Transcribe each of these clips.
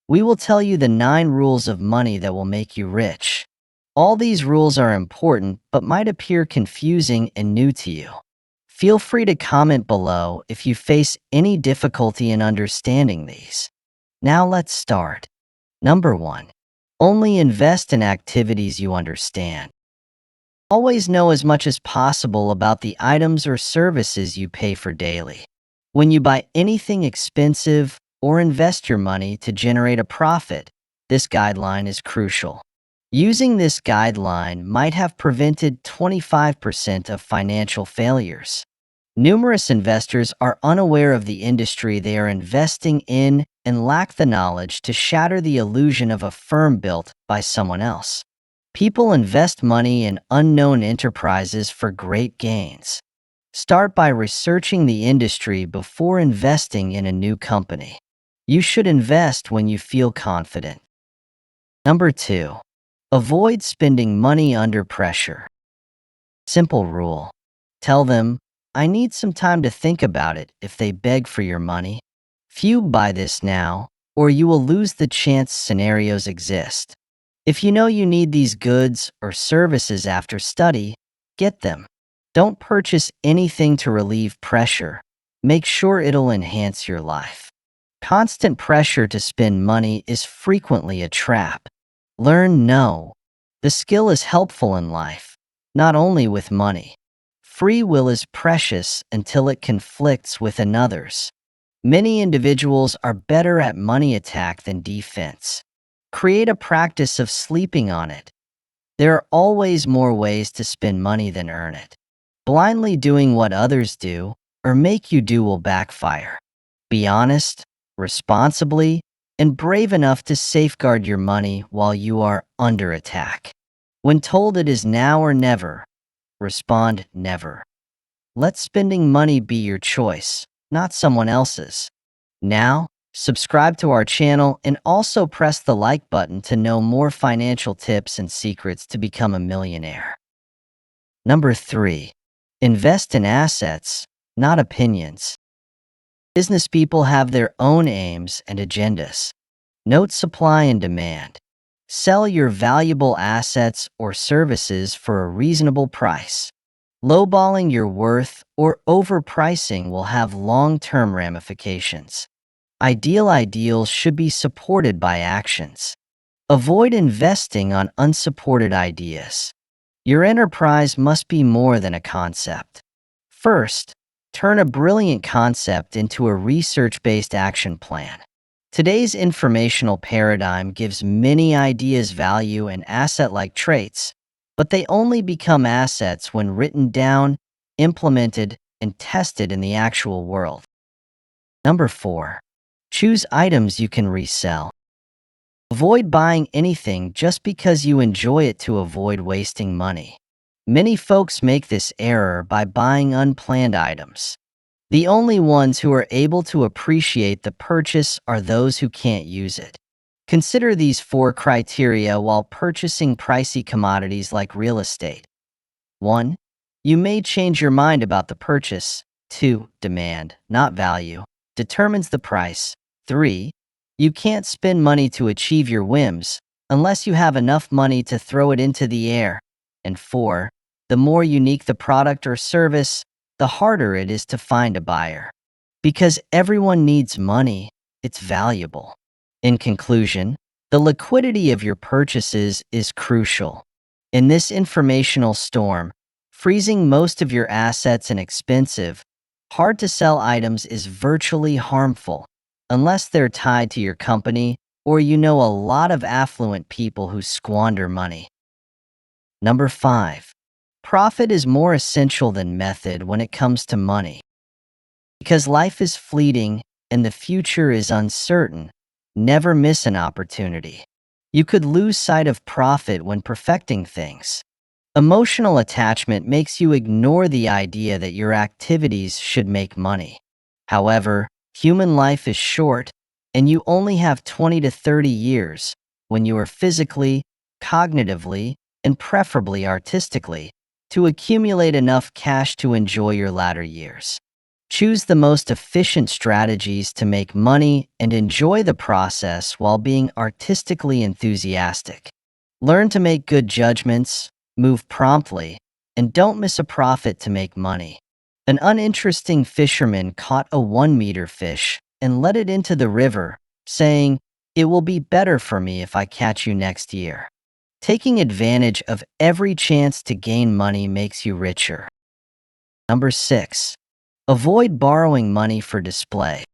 We will tell you the 9 rules of money that will make you rich. All these rules are important but might appear confusing and new to you. Feel free to comment below if you face any difficulty in understanding these. Now let's start. Number 1. Only invest in activities you understand. Always know as much as possible about the items or services you pay for daily. When you buy anything expensive or invest your money to generate a profit, this guideline is crucial. Using this guideline might have prevented 25% of financial failures. Numerous investors are unaware of the industry they are investing in and lack the knowledge to shatter the illusion of a firm built by someone else. People invest money in unknown enterprises for great gains. Start by researching the industry before investing in a new company. You should invest when you feel confident. Number 2. Avoid spending money under pressure. Simple rule. Tell them, "I need some time to think about it," if they beg for your money. Few buy this now, or you will lose the chance scenarios exist. If you know you need these goods or services after study, get them. Don't purchase anything to relieve pressure. Make sure it'll enhance your life. Constant pressure to spend money is frequently a trap. Learn no. The skill is helpful in life, not only with money. Free will is precious until it conflicts with another's. Many individuals are better at money attack than defense. Create a practice of sleeping on it. There are always more ways to spend money than earn it. Blindly doing what others do or make you do will backfire. Be honest, responsibly, and brave enough to safeguard your money while you are under attack. When told it is now or never, respond never. Let spending money be your choice, not someone else's. Now, subscribe to our channel and also press the like button to know more financial tips and secrets to become a millionaire. Number 3. Invest in assets, not opinions. Business people have their own aims and agendas. Note supply and demand. Sell your valuable assets or services for a reasonable price. Lowballing your worth or overpricing will have long-term ramifications. Ideals should be supported by actions. Avoid investing on unsupported ideas. Your enterprise must be more than a concept. First, turn a brilliant concept into a research-based action plan. Today's informational paradigm gives many ideas value and asset-like traits, but they only become assets when written down, implemented, and tested in the actual world. Number 4. Choose items you can resell. Avoid buying anything just because you enjoy it to avoid wasting money. Many folks make this error by buying unplanned items. The only ones who are able to appreciate the purchase are those who can't use it. Consider these 4 criteria while purchasing pricey commodities like real estate. 1. You may change your mind about the purchase. 2. Demand, not value, determines the price. 3. You can't spend money to achieve your whims unless you have enough money to throw it into the air. And 4. The more unique the product or service, the harder it is to find a buyer. Because everyone needs money, it's valuable. In conclusion, the liquidity of your purchases is crucial. In this informational storm, freezing most of your assets in expensive, hard-to-sell items is virtually harmful, unless they're tied to your company or you know a lot of affluent people who squander money. Number 5. Profit is more essential than method when it comes to money. Because life is fleeting and the future is uncertain, never miss an opportunity. You could lose sight of profit when perfecting things. Emotional attachment makes you ignore the idea that your activities should make money. However, human life is short, and you only have 20 to 30 years when you are physically, cognitively, and preferably artistically to accumulate enough cash to enjoy your latter years. Choose the most efficient strategies to make money and enjoy the process while being artistically enthusiastic. Learn to make good judgments, move promptly, and don't miss a profit to make money. An uninteresting fisherman caught a 1-meter fish and let it into the river, saying, "It will be better for me if I catch you next year." Taking advantage of every chance to gain money makes you richer. Number 6. Avoid borrowing money for display.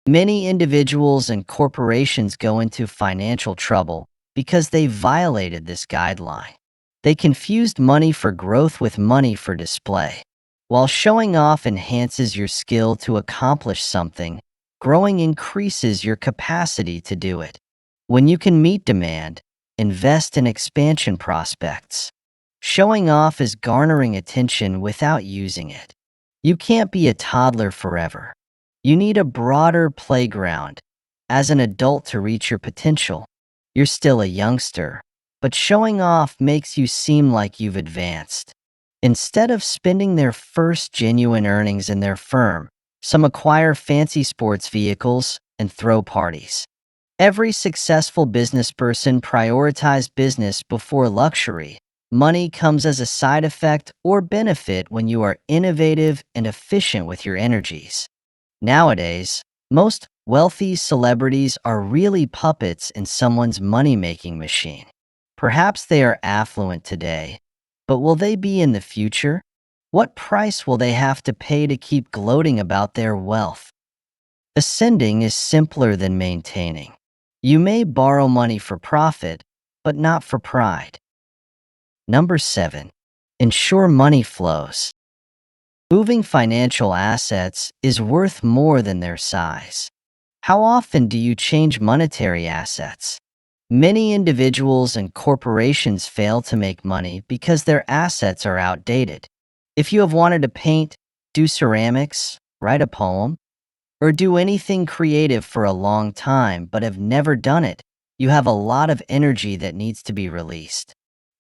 Many individuals and corporations go into financial trouble because they violated this guideline. They confused money for growth with money for display. While showing off enhances your skill to accomplish something, growing increases your capacity to do it. When you can meet demand, invest in expansion prospects. Showing off is garnering attention without using it. You can't be a toddler forever. You need a broader playground. As an adult to reach your potential, you're still a youngster, but showing off makes you seem like you've advanced. Instead of spending their first genuine earnings in their firm, some acquire fancy sports vehicles and throw parties. Every successful businessperson prioritizes business before luxury. Money comes as a side effect or benefit when you are innovative and efficient with your energies. Nowadays, most wealthy celebrities are really puppets in someone's money-making machine. Perhaps they are affluent today, but will they be in the future? What price will they have to pay to keep gloating about their wealth? Ascending is simpler than maintaining. You may borrow money for profit, but not for pride. Number 7. Ensure money flows. Moving financial assets is worth more than their size. How often do you change monetary assets? Many individuals and corporations fail to make money because their assets are outdated. If you have wanted to paint, do ceramics, write a poem, or do anything creative for a long time but have never done it, you have a lot of energy that needs to be released.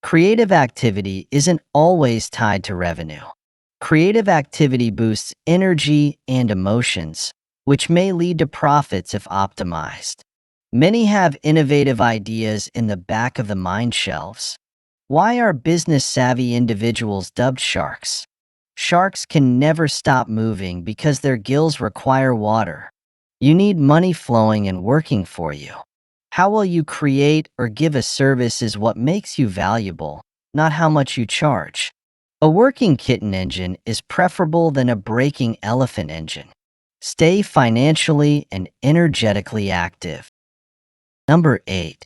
Creative activity isn't always tied to revenue. Creative activity boosts energy and emotions, which may lead to profits if optimized. Many have innovative ideas in the back of the mind shelves. Why are business-savvy individuals dubbed sharks? Sharks can never stop moving because their gills require water. You need money flowing and working for you. How will you create or give a service is what makes you valuable, not how much you charge. A working kitten engine is preferable than a braking elephant engine. Stay financially and energetically active. Number 8.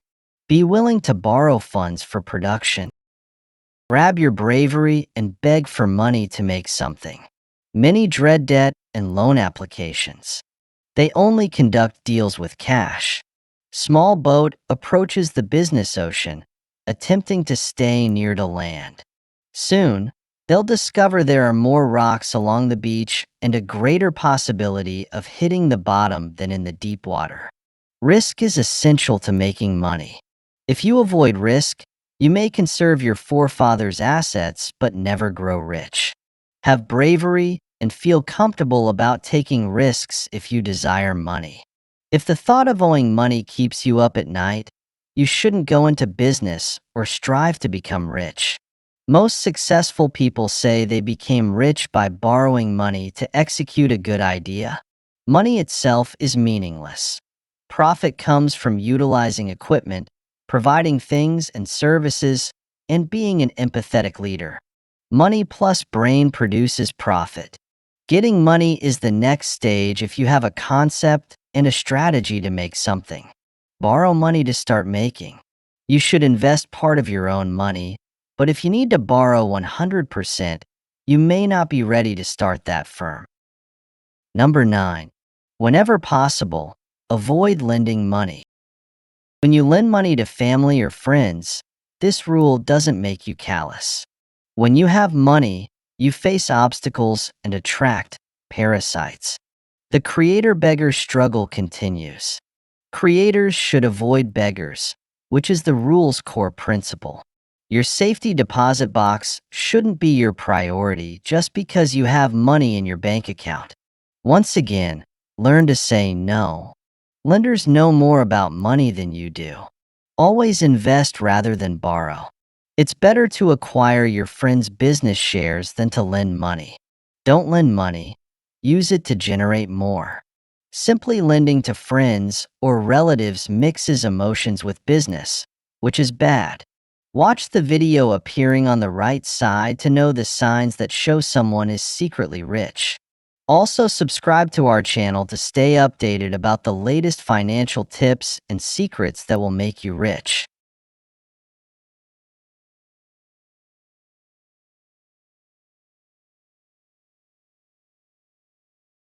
Be willing to borrow funds for production. Grab your bravery and beg for money to make something. Many dread debt and loan applications. They only conduct deals with cash. Small boat approaches the business ocean, attempting to stay near to land. Soon, they'll discover there are more rocks along the beach and a greater possibility of hitting the bottom than in the deep water. Risk is essential to making money. If you avoid risk, you may conserve your forefathers' assets but never grow rich. Have bravery and feel comfortable about taking risks if you desire money. If the thought of owing money keeps you up at night, you shouldn't go into business or strive to become rich. Most successful people say they became rich by borrowing money to execute a good idea. Money itself is meaningless. Profit comes from utilizing equipment, providing things and services, and being an empathetic leader. Money plus brain produces profit. Getting money is the next stage if you have a concept and a strategy to make something. Borrow money to start making. You should invest part of your own money, but if you need to borrow 100%, you may not be ready to start that firm. Number 9. Whenever possible, avoid lending money. When you lend money to family or friends, this rule doesn't make you callous. When you have money, you face obstacles and attract parasites. The creator-beggar struggle continues. Creators should avoid beggars, which is the rule's core principle. Your safety deposit box shouldn't be your priority just because you have money in your bank account. Once again, learn to say no. Lenders know more about money than you do. Always invest rather than borrow. It's better to acquire your friend's business shares than to lend money. Don't lend money. Use it to generate more. Simply lending to friends or relatives mixes emotions with business, which is bad. Watch the video appearing on the right side to know the signs that show someone is secretly rich. Also, subscribe to our channel to stay updated about the latest financial tips and secrets that will make you rich.